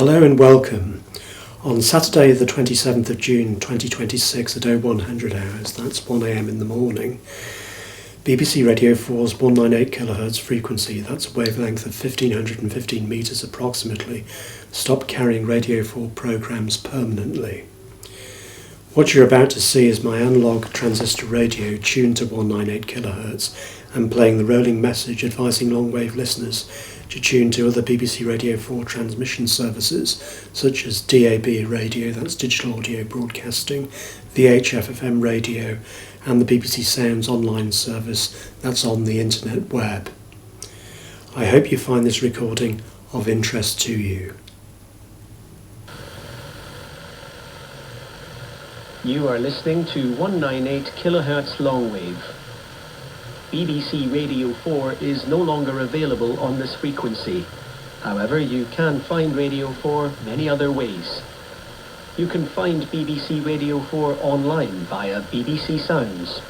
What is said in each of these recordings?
Hello and welcome. On Saturday the 27th of June 2026 at 0100 hours, that's 1 AM in the morning, BBC Radio 4's 198 kHz frequency, that's a wavelength of 1515 metres approximately, stopped carrying Radio 4 programmes permanently. What you're about to see is my analogue transistor radio tuned to 198 kHz and playing the rolling message advising Longwave listeners to tune to other BBC Radio 4 transmission services such as DAB radio, that's digital audio broadcasting, VHF FM radio and the BBC Sounds online service, that's on the internet web. I hope you find this recording of interest to you. You are listening to 198 kHz Longwave. BBC Radio 4 is no longer available on this frequency. However, you can find Radio 4 many other ways. You can find BBC Radio 4 online via BBC Sounds.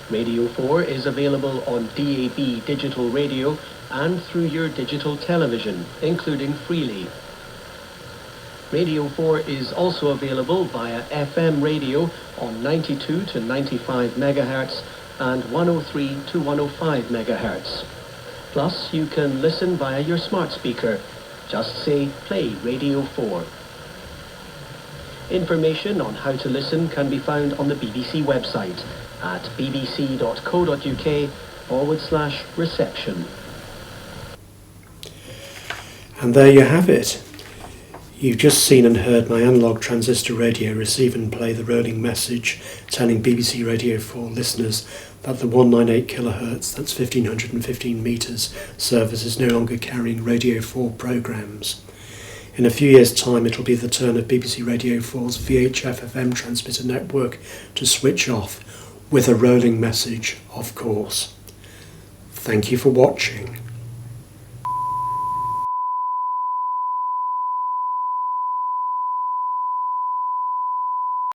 Radio 4 is available on DAB digital radio and through your digital television, including Freely. Radio 4 is also available via FM radio on 92 to 95 MHz and 103 to 105 MHz. Plus, you can listen via your smart speaker. Just say, play Radio 4. Information on how to listen can be found on the BBC website at bbc.co.uk/reception. And there you have it. You've just seen and heard my analogue transistor radio receive and play the rolling message telling BBC Radio 4 listeners that the 198 kHz, that's 1515 metres, service is no longer carrying Radio 4 programmes. In a few years' time it'll be the turn of BBC Radio 4's VHF FM transmitter network to switch off, with a rolling message, of course. Thank you for watching.